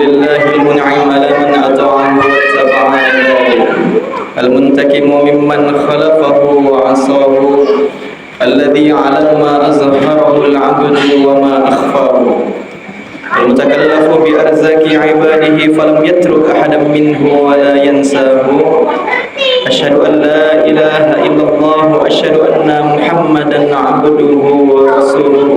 لله المنعم على من أطاعه واتبع هداه المنتقم ممن خلفه وعصاه الذي علم ما أظهره العبد وما أخفاه المتكلف بأرزاق عباده فلم يترك أحدا منه ولا ينساه أشهد أن لا إله إلا الله وأشهد أن محمدا عبده ورسوله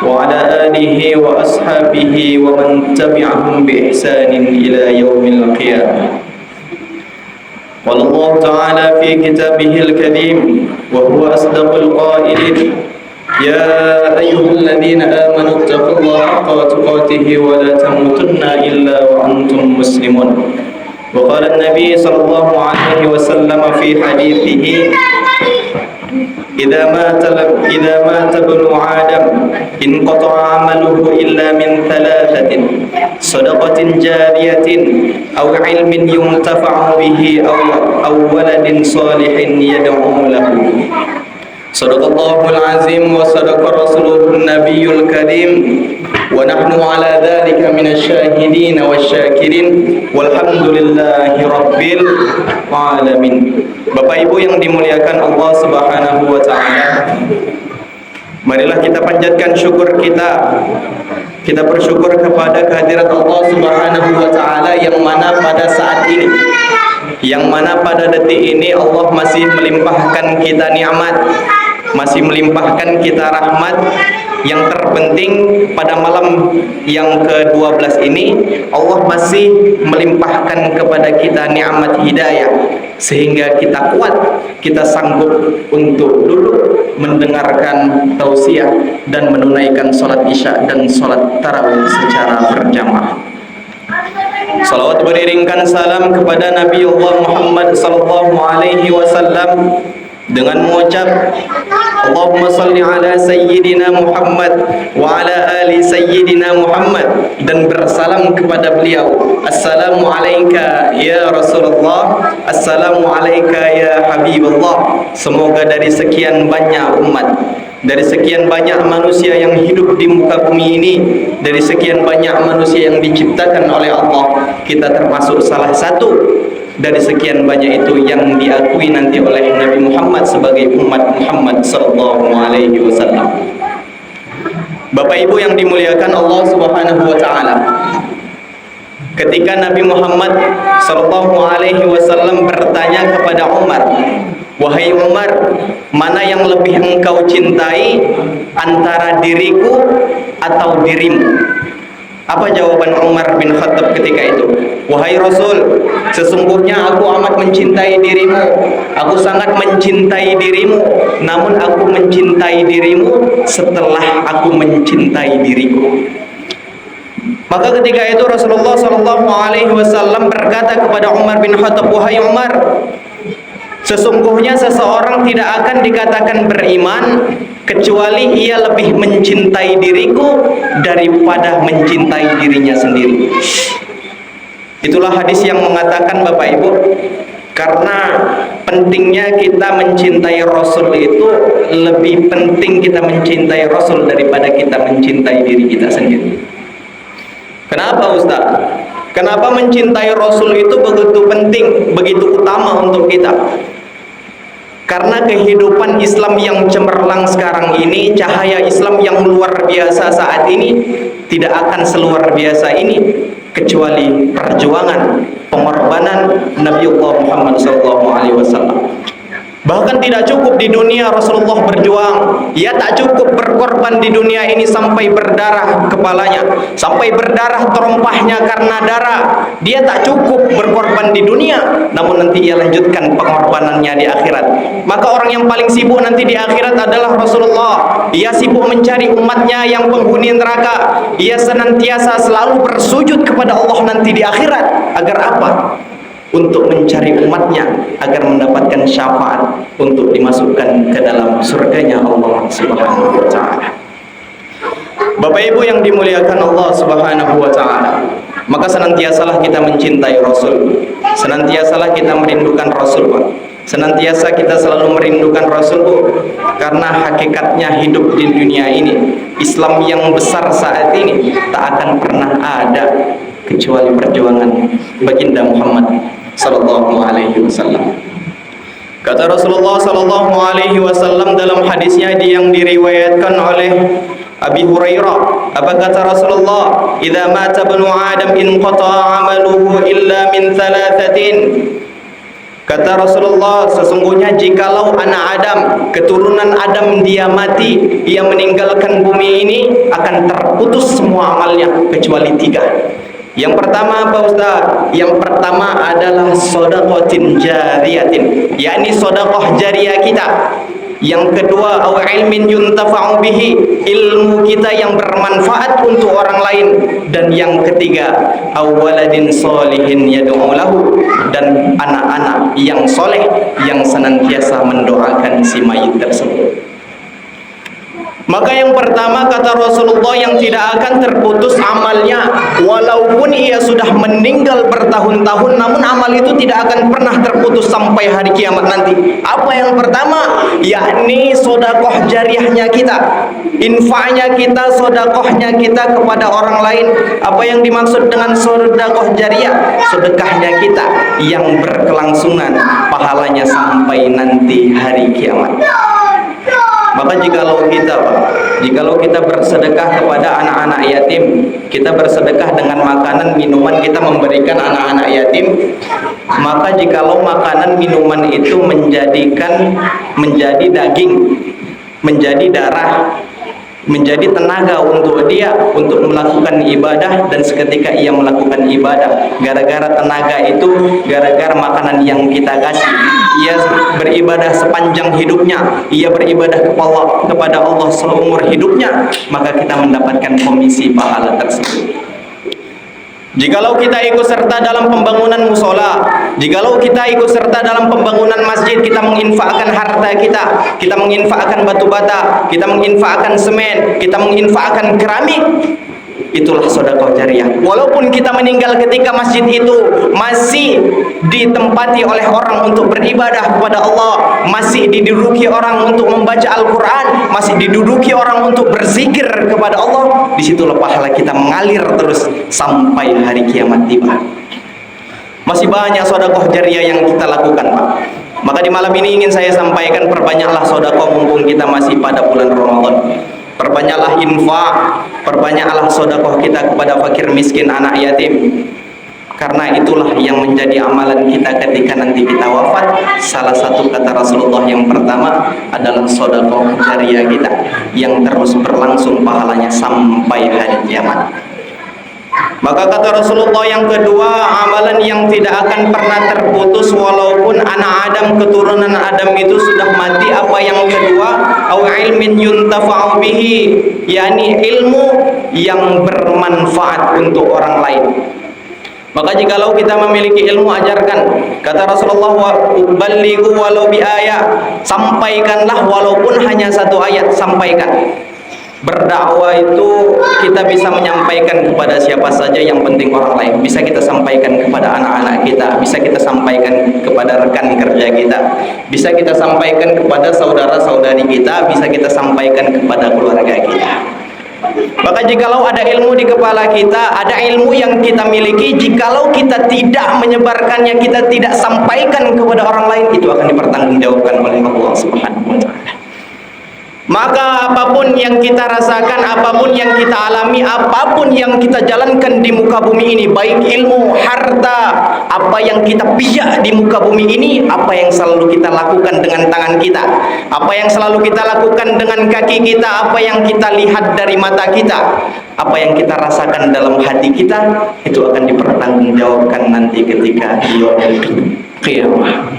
وعلى آله وأصحابه ومن تبعهم بإحسان إلى يوم القيامة. قال الله تعالى في كتابه الكريم وهو أصدق القائلين يا أيها الذين آمنوا اتقوا الله حق تقاته ولا تموتن إلا وأنتم مسلمون. وقال النبي صلى الله عليه وسلم في حديثه إذا مات ابن آدم انقطع عمله إلا من ثلاثة صدقة جارية أو علم ينتفع به أو ولد صالح يدعو له. صدق الله العظيم وصدق رسوله النبي الكريم ونحن على ذلك من الشاهدين والشاكرين والحمد لله رب العالمين. Bapak Ibu yang dimuliakan Allah Subhanahu wa taala, marilah kita panjatkan syukur kita. Kita bersyukur kepada kehadirat Allah Subhanahu wa taala yang mana pada saat ini, yang mana pada detik ini Allah masih melimpahkan kita nikmat, masih melimpahkan kita rahmat. Yang terpenting pada malam yang ke-12 ini Allah masih melimpahkan kepada kita nikmat hidayah sehingga kita kuat, kita sanggup untuk duduk mendengarkan tausiah dan menunaikan salat isya dan salat tarawih secara berjamaah. Salawat beriringkan salam kepada Nabi Allah Muhammad sallallahu alaihi wasallam dengan mengucap Allahumma salli ala sayyidina Muhammad wa ala ali sayyidina Muhammad, dan bersalam kepada beliau, assalamu alayka ya Rasulullah, assalamu alayka ya Habibullah. Semoga dari sekian banyak umat, dari sekian banyak manusia yang hidup di muka bumi ini, dari sekian banyak manusia yang diciptakan oleh Allah, kita termasuk salah satu dari sekian banyak itu yang diakui nanti oleh Nabi Muhammad sebagai umat Muhammad sallallahu alaihi wasallam. Bapak Ibu yang dimuliakan Allah Subhanahu wa taala, ketika Nabi Muhammad sallallahu alaihi wasallam bertanya kepada Umar, wahai Umar, mana yang lebih engkau cintai antara diriku atau dirimu? Apa jawaban Umar bin Khattab ketika itu? Wahai Rasul, sesungguhnya aku amat mencintai dirimu, aku sangat mencintai dirimu, namun aku mencintai dirimu setelah aku mencintai diriku. Maka ketika itu Rasulullah SAW berkata kepada Umar bin Khattab, wahai Umar, sesungguhnya seseorang tidak akan dikatakan beriman kecuali ia lebih mencintai diriku daripada mencintai dirinya sendiri. Itulah hadis yang mengatakan, Bapak Ibu, karena pentingnya kita mencintai Rasul itu lebih penting kita mencintai Rasul daripada kita mencintai diri kita sendiri. Kenapa Ustaz? Kenapa mencintai Rasul itu begitu penting, begitu utama untuk kita? Karena kehidupan Islam yang cemerlang sekarang ini, cahaya Islam yang luar biasa saat ini, tidak akan seluar biasa ini kecuali perjuangan, pengorbanan Nabiullah Muhammad SAW. Bahkan tidak cukup di dunia Rasulullah berjuang, ia tak cukup berkorban di dunia ini sampai berdarah kepalanya, sampai berdarah terompahnya karena darah. Dia tak cukup berkorban di dunia, namun nanti ia lanjutkan pengorbanannya di akhirat. Maka orang yang paling sibuk nanti di akhirat adalah Rasulullah. Ia sibuk mencari umatnya yang penghuni neraka. Ia senantiasa selalu bersujud kepada Allah nanti di akhirat. Agar apa? Untuk mencari umatnya agar mendapatkan syafaat untuk dimasukkan ke dalam surganya Allah Subhanahu wa taala. Bapak Ibu yang dimuliakan Allah Subhanahu wa taala, maka senantiasalah kita mencintai Rasul, senantiasalah kita merindukan Rasul, Pak. Senantiasa kita selalu merindukan Rasul, Bu, karena hakikatnya hidup di dunia ini, Islam yang besar saat ini tak akan pernah ada kecuali perjuangan baginda Muhammad sallallahu alaihi wasallam. Kata Rasulullah sallallahu alaihi wasallam dalam hadisnya yang diriwayatkan oleh Abi Hurairah, apa kata Rasulullah? "Idza mata ibnu Adam inqata'a 'amaluhu illa min thalathatin." Kata Rasulullah, sesungguhnya jikalau anak Adam, keturunan Adam dia mati, ia meninggalkan bumi ini, akan terputus semua amalnya kecuali 3. Yang pertama apa Ustaz? Yang pertama adalah shadaqatin jariyatin, yakni sedekah jariah kita. Yang kedua, au ilmin yuntafa'u bihi, ilmu kita yang bermanfaat untuk orang lain. Dan yang ketiga, au waladin sholihin yad'u lahu, dan anak-anak yang soleh yang senantiasa mendoakan si mayit tersebut. Maka yang pertama kata Rasulullah, yang tidak akan terputus amalnya walaupun ia sudah meninggal bertahun-tahun, namun amal itu tidak akan pernah terputus sampai hari kiamat nanti. Apa yang pertama? Yakni sedekah jariahnya kita, infaknya kita, sedekahnya kita kepada orang lain. Apa yang dimaksud dengan sedekah jariah? Sedekahnya kita yang berkelangsungan pahalanya sampai nanti hari kiamat. Maka jikalau kita bersedekah kepada anak-anak yatim, kita bersedekah dengan makanan minuman, kita memberikan anak-anak yatim, maka jikalau makanan minuman itu menjadi daging, menjadi darah, menjadi tenaga untuk dia untuk melakukan ibadah, dan seketika ia melakukan ibadah gara-gara tenaga itu, gara-gara makanan yang kita kasih, ia beribadah sepanjang hidupnya, ia beribadah kepada Allah seumur hidupnya, maka kita mendapatkan komisi pahala tersebut. Jikalau kita ikut serta dalam pembangunan musola, jikalau kita ikut serta dalam pembangunan masjid, kita menginfakkan harta kita, kita menginfakkan batu bata, kita menginfakkan semen, kita menginfakkan keramik, itulah sedekah jariah. Walaupun kita meninggal ketika masjid itu masih ditempati oleh orang untuk beribadah kepada Allah, masih diduduki orang untuk membaca Al-Quran, masih diduduki orang untuk berzikir kepada Allah, disitulah pahala kita mengalir terus sampai hari kiamat tiba. Masih banyak sedekah jariah yang kita lakukan, Pak. Maka di malam ini ingin saya sampaikan, perbanyaklah sedekah mumpung kita masih pada bulan Ramadan. Perbanyaklah infak, perbanyaklah sedekah kita kepada fakir miskin, anak yatim. Karena itulah yang menjadi amalan kita ketika nanti kita wafat. Salah satu kata Rasulullah yang pertama adalah sedekah jariah kita yang terus berlangsung pahalanya sampai hari kiamat. Maka kata Rasulullah yang kedua, amalan yang tidak akan pernah terputus walaupun anak Adam, keturunan Adam itu sudah mati. Apa yang kedua? Au ilmin yuntafa'u bihi, yakni ilmu yang bermanfaat untuk orang lain. Maka jikalau kita memiliki ilmu, ajarkan. Kata Rasulullah, wa ballighu walau bi ayat, sampaikanlah walaupun hanya 1 ayat, sampaikan. Berdakwah itu kita bisa menyampaikan kepada siapa saja, yang penting orang lain. Bisa kita sampaikan kepada anak-anak kita, bisa kita sampaikan kepada rekan kerja kita, bisa kita sampaikan kepada saudara-saudari kita, bisa kita sampaikan kepada keluarga kita. Maka jikalau ada ilmu di kepala kita, ada ilmu yang kita miliki, jikalau kita tidak menyebarkannya, kita tidak sampaikan kepada orang lain, itu akan dipertanggungjawabkan oleh Allah Subhanahu wa Ta'ala. Maka apapun yang kita rasakan, apapun yang kita alami, apapun yang kita jalankan di muka bumi ini, baik ilmu, harta, apa yang kita pijak di muka bumi ini, apa yang selalu kita lakukan dengan tangan kita, apa yang selalu kita lakukan dengan kaki kita, apa yang kita lihat dari mata kita, apa yang kita rasakan dalam hati kita, itu akan dipertanggungjawabkan nanti ketika yaumul qiyamah.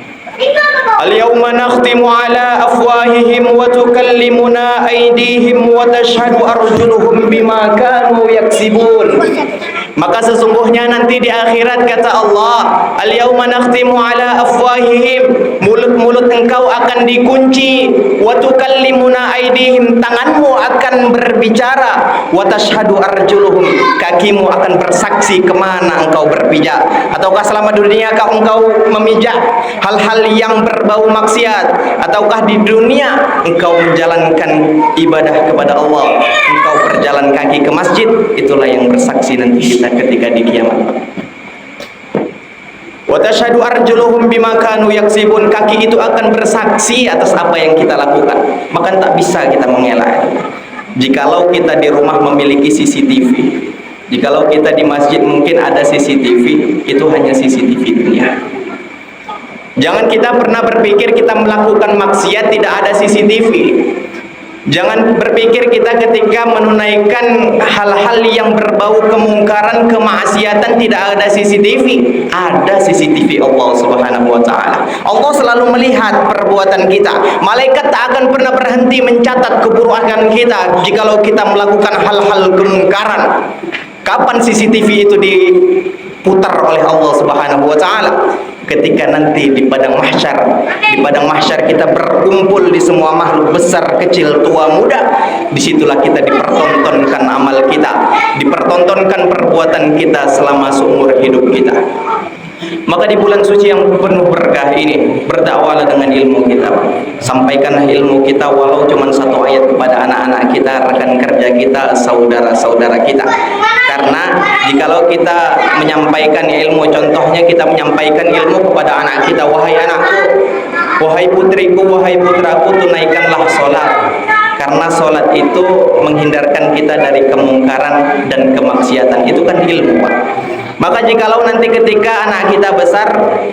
Al-yawma nakhtimu ala afwahihim wa tukallimuna aydihim wa tashhadu arjuluhum bima kanu yaksibun. Maka sesungguhnya nanti di akhirat kata Allah, al-yawma nakhtimu ala afwahihim, mulut-mulut engkau akan dikunci, wa tukallimuna aydihim, tanganmu akan berbicara, wa tashhadu arjuluhum, kakimu akan bersaksi kemana engkau berpijak, ataukah selama dunia engkau memijak hal-hal yang berbau maksiat, ataukah di dunia engkau menjalankan ibadah kepada Allah, engkau berjalan kaki ke masjid, itulah yang bersaksi nanti kita ketika di kiamat. Wa tashhadu arjuluhum bima kanu yaksibun, kaki itu akan bersaksi atas apa yang kita lakukan. Maka tak bisa kita mengelak. Jikalau kita di rumah memiliki CCTV, jikalau kita di masjid mungkin ada CCTV, itu hanya CCTV dunia. Jangan kita pernah berpikir kita melakukan maksiat tidak ada CCTV. Jangan berpikir kita ketika menunaikan hal-hal yang berbau kemungkaran, kemaksiatan tidak ada CCTV. Ada CCTV Allah Subhanahu wa taala. Allah selalu melihat perbuatan kita. Malaikat tak akan pernah berhenti mencatat keburukan kita jikalau kita melakukan hal-hal kemungkaran. Kapan CCTV itu diputar oleh Allah Subhanahu wa taala? Ketika nanti di padang mahsyar. Di padang mahsyar kita berkumpul di semua makhluk besar, kecil, tua, muda. Disitulah kita dipertontonkan amal kita, dipertontonkan perbuatan kita selama seumur hidup kita. Maka di bulan suci yang penuh berkah ini, berdakwalah dengan ilmu kita. Sampaikanlah ilmu kita walau cuma satu ayat kepada anak-anak kita, rekan kerja kita, saudara-saudara kita. Karena jikalau kita menyampaikan ilmu, contohnya kita menyampaikan ilmu kepada anak kita, wahai anakku, wahai putriku, wahai putraku, tunaikanlah sholat. Karena sholat itu menghindarkan kita dari kemungkaran dan kemaksiatan. Itu kan ilmu, Pak. Maka jikalau nanti ketika anak kita besar,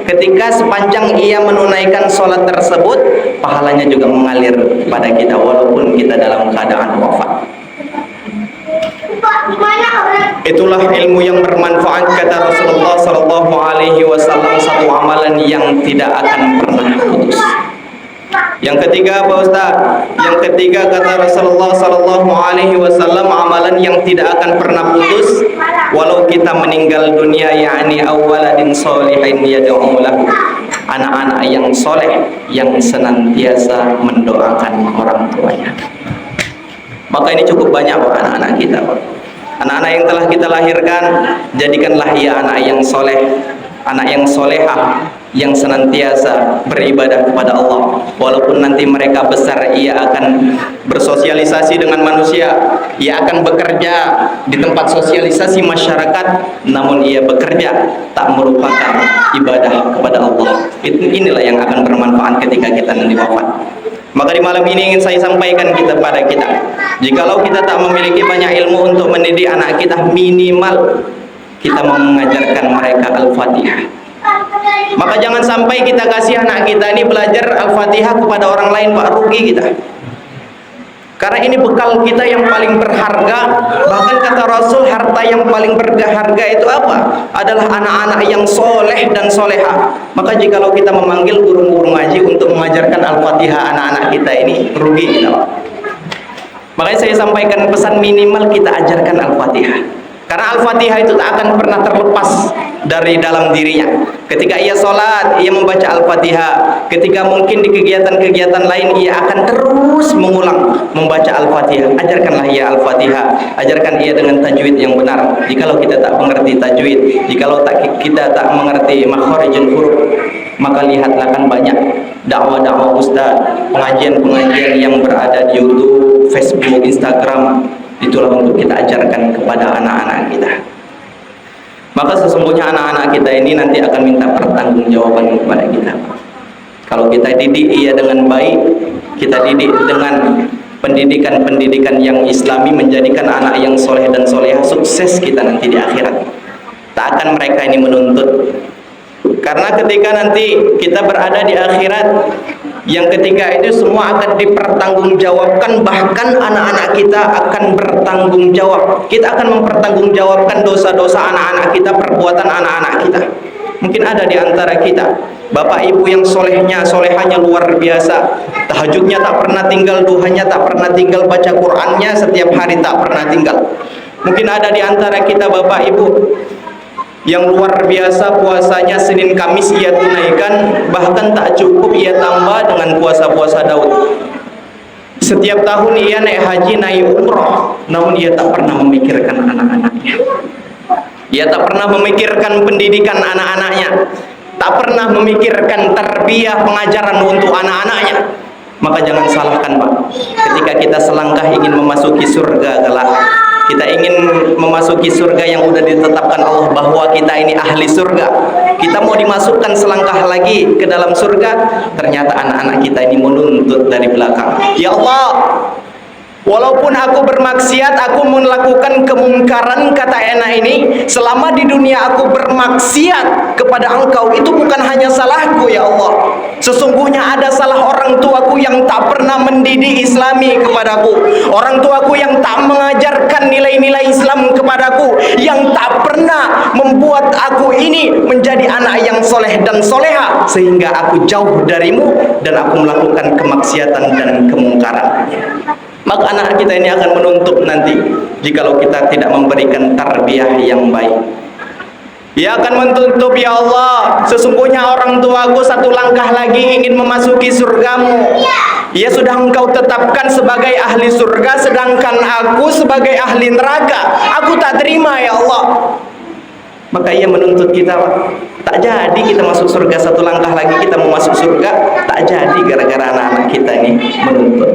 ketika sepanjang ia menunaikan sholat tersebut, pahalanya juga mengalir pada kita walaupun kita dalam keadaan wafat. Itulah ilmu yang bermanfaat, kata Rasulullah Sallallahu Alaihi Wasallam, satu amalan yang tidak akan pernah putus. Yang ketiga apa Ustaz? Yang ketiga kata Rasulullah Sallallahu Alaihi Wasallam, amalan yang tidak akan pernah putus walau kita meninggal dunia, yakni awaladin solihin yad'u lahu, anak-anak yang soleh yang senantiasa mendoakan orang tuanya. Maka ini cukup banyak Pak, anak-anak kita Pak. Anak-anak yang telah kita lahirkan, jadikanlah ia anak yang soleh, anak yang solehah, yang senantiasa beribadah kepada Allah. Walaupun nanti mereka besar, ia akan bersosialisasi dengan manusia, ia akan bekerja di tempat sosialisasi masyarakat, namun ia bekerja tak merupakan ibadah kepada Allah. Inilah yang akan bermanfaat ketika kita nanti wafat. Maka di malam ini ingin saya sampaikan kepada kita, jikalau kita tak memiliki banyak ilmu untuk mendidik anak kita, minimal kita mengajarkan mereka Al-Fatihah. Maka jangan sampai kita kasih anak kita ini belajar Al-Fatihah kepada orang lain, Pak, rugi kita. Karena ini bekal kita yang paling berharga. Bahkan kata Rasul, harta yang paling berharga itu apa? Adalah anak-anak yang soleh dan soleha. Maka jikalau kita memanggil guru-guru ngaji untuk mengajarkan Al-Fatihah anak-anak kita ini, rugi kita, Pak. Makanya saya sampaikan pesan, minimal kita ajarkan Al-Fatihah. Karena Al-Fatihah itu tak akan pernah terlepas dari dalam dirinya. Ketika ia sholat, ia membaca Al-Fatihah. Ketika mungkin di kegiatan-kegiatan lain, ia akan terus mengulang membaca Al-Fatihah. Ajarkanlah ia Al-Fatihah. Ajarkan ia dengan tajwid yang benar. Jikalau kita tak mengerti tajwid, jikalau kita tak mengerti makharijul huruf, maka lihatlah kan banyak dakwah-dakwah ustaz, pengajian-pengajian yang berada di YouTube, Facebook, Instagram. Itulah untuk kita ajarkan kepada anak-anak kita. Maka sesungguhnya anak-anak kita ini nanti akan minta pertanggungjawaban kepada kita. Kalau kita didik ia dengan baik, kita didik dengan pendidikan-pendidikan yang islami, menjadikan anak yang soleh dan solehah, sukses kita nanti di akhirat. Tak akan mereka ini menuntut. Karena ketika nanti kita berada di akhirat, yang ketiga itu semua akan dipertanggungjawabkan. Bahkan anak-anak kita akan bertanggung jawab. Kita akan mempertanggungjawabkan dosa-dosa anak-anak kita, perbuatan anak-anak kita. Mungkin ada di antara kita bapak ibu yang solehnya, solehanya luar biasa, tahajudnya tak pernah tinggal, duhanya tak pernah tinggal, baca Qur'annya setiap hari tak pernah tinggal. Mungkin ada di antara kita bapak ibu yang luar biasa, puasanya Senin Kamis ia tunaikan, bahkan tak cukup ia tambah dengan puasa-puasa Daud. Setiap tahun ia naik haji, naik umroh, namun ia tak pernah memikirkan anak-anaknya. Ia tak pernah memikirkan pendidikan anak-anaknya, tak pernah memikirkan tarbiyah, pengajaran untuk anak-anaknya. Maka jangan salahkan Pak, ketika kita selangkah ingin memasuki surga kelak, kita ingin memasuki surga yang sudah ditetapkan Allah bahwa kita ini ahli surga, kita mau dimasukkan selangkah lagi ke dalam surga, ternyata anak-anak kita ini menuntut dari belakang. Ya Allah, walaupun aku bermaksiat, aku melakukan kemungkaran, kata anak ini, selama di dunia aku bermaksiat kepada Engkau, itu bukan hanya salahku ya Allah. Sesungguhnya ada salah orang tuaku yang tak pernah mendidik Islami kepadaku, orang tuaku yang tak mengajarkan nilai-nilai Islam kepadaku, yang tak pernah membuat aku ini menjadi anak yang soleh dan soleha, sehingga aku jauh darimu dan aku melakukan kemaksiatan dan kemungkaran. Maka anak kita ini akan menuntut nanti jikalau kita tidak memberikan tarbiyah yang baik. Ia akan menuntut, ya Allah, sesungguhnya orang tuaku satu langkah lagi ingin memasuki surgamu. Ia sudah Engkau tetapkan sebagai ahli surga, sedangkan aku sebagai ahli neraka. Aku tak terima ya Allah. Maka ia menuntut kita, tak jadi kita masuk surga, satu langkah lagi kita mau masuk surga, tak jadi gara-gara anak-anak kita ini menuntut.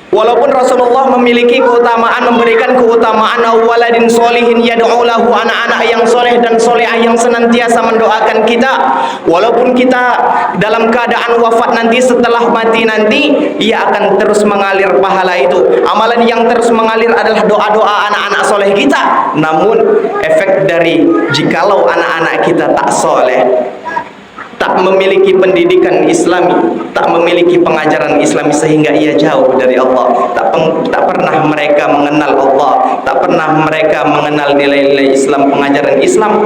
Walaupun Rasulullah memiliki keutamaan, memberikan keutamaan waladin solihin yad'u lahu, anak-anak yang soleh dan solehah yang senantiasa mendoakan kita, walaupun kita dalam keadaan wafat nanti, setelah mati nanti, ia akan terus mengalir pahala itu. Amalan yang terus mengalir adalah doa-doa anak-anak soleh kita. Namun efek dari jikalau anak-anak kita tak soleh, tak memiliki pendidikan Islami, tak memiliki pengajaran Islami, sehingga ia jauh dari Allah, tak pernah mereka mengenal Allah, tak pernah mereka mengenal nilai-nilai Islam, pengajaran Islam,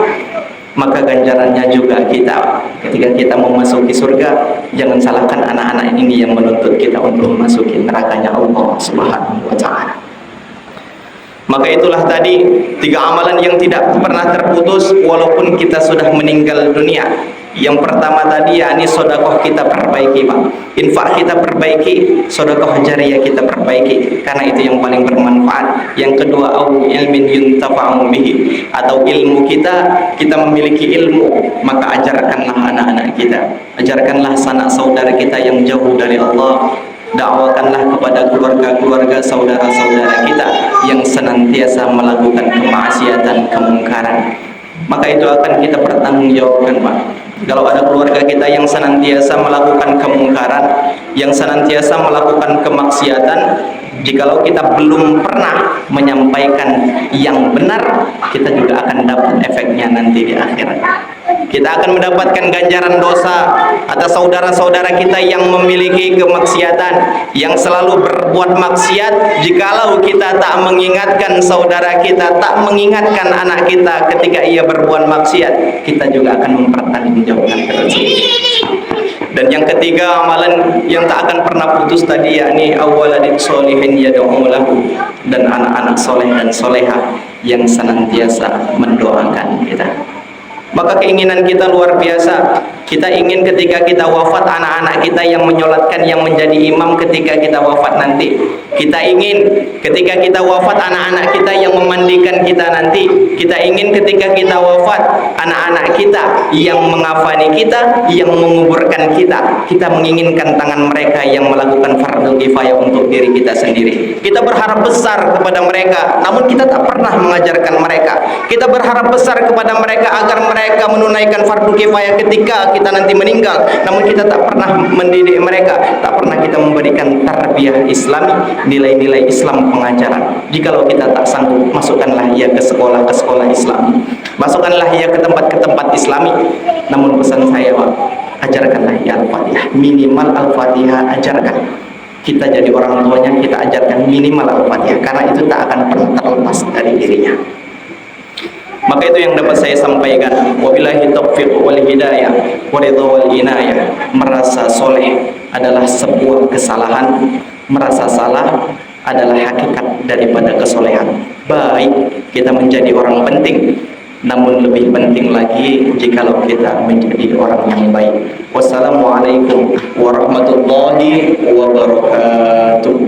maka ganjarannya juga kita. Ketika kita memasuki surga, jangan salahkan anak-anak ini yang menuntut kita untuk memasuki nerakanya Allah Subhanahu wa ta'ala. Maka itulah tadi 3 amalan yang tidak pernah terputus walaupun kita sudah meninggal dunia. Yang pertama tadi yakni sedekah kita perbaiki Pak, infak kita perbaiki, sedekah jariyah kita perbaiki, karena itu yang paling bermanfaat. Yang kedua, au ilmin yuntafa'u bihi, atau ilmu kita memiliki ilmu, maka ajarkanlah anak-anak kita, ajarkanlah sanak saudara kita yang jauh dari Allah, dakwakanlah kepada keluarga-keluarga saudara-saudara kita yang senantiasa melakukan kemaksiatan, kemungkaran. Maka itu akan kita pertanggungjawabkan Pak. Kalau ada keluarga kita yang senantiasa melakukan kemungkaran, yang senantiasa melakukan kemaksiatan, jikalau kita belum pernah menyampaikan yang benar, kita juga akan dapat efeknya nanti di akhirat. Kita akan mendapatkan ganjaran dosa atas saudara-saudara kita yang memiliki kemaksiatan, yang selalu berbuat maksiat. Jikalau kita tak mengingatkan saudara kita, tak mengingatkan anak kita ketika ia berbuat maksiat, kita juga akan mempertanggungjawabkan terus. Dan yang ketiga, amalan yang tak akan pernah putus tadi, yakni awaladin solihin yad'u lahu, dan anak-anak soleh dan solehah yang senantiasa mendoakan kita. Maka keinginan kita luar biasa. Kita ingin ketika kita wafat, anak-anak kita yang menyolatkan, yang menjadi imam ketika kita wafat nanti. Kita ingin ketika kita wafat, anak-anak kita yang memandikan kita nanti. Kita ingin ketika kita wafat, anak-anak kita yang mengafani kita, yang menguburkan kita. Kita menginginkan tangan mereka yang melakukan fardu kifayah untuk diri kita sendiri. Kita berharap besar kepada mereka, namun kita tak pernah mengajarkan mereka. Kita berharap besar kepada mereka agar mereka menunaikan fardu kifayah ketika kita nanti meninggal, namun kita tak pernah mendidik mereka, tak pernah kita memberikan tarbiyah Islami, nilai-nilai Islam, pengajaran. Jikalau kita tak sanggup, masukkanlah ia ke sekolah Islami, masukkanlah ia ke tempat Islami. Namun pesan saya Pak, ajarkanlah ia Al-Fatihah, minimal Al-Fatihah ajarkan. Kita jadi orang tuanya, kita ajarkan minimal Al-Fatihah, karena itu tak akan pernah terlepas dari dirinya. Maka itu yang dapat saya sampaikan. Wabillahi taufiq wal hidayah wa ridha wal inayah. Merasa soleh adalah sebuah kesalahan, merasa salah adalah hakikat daripada kesolehan. Baik kita menjadi orang penting, namun lebih penting lagi jikalau kita menjadi orang yang baik. Wassalamualaikum warahmatullahi wabarakatuh.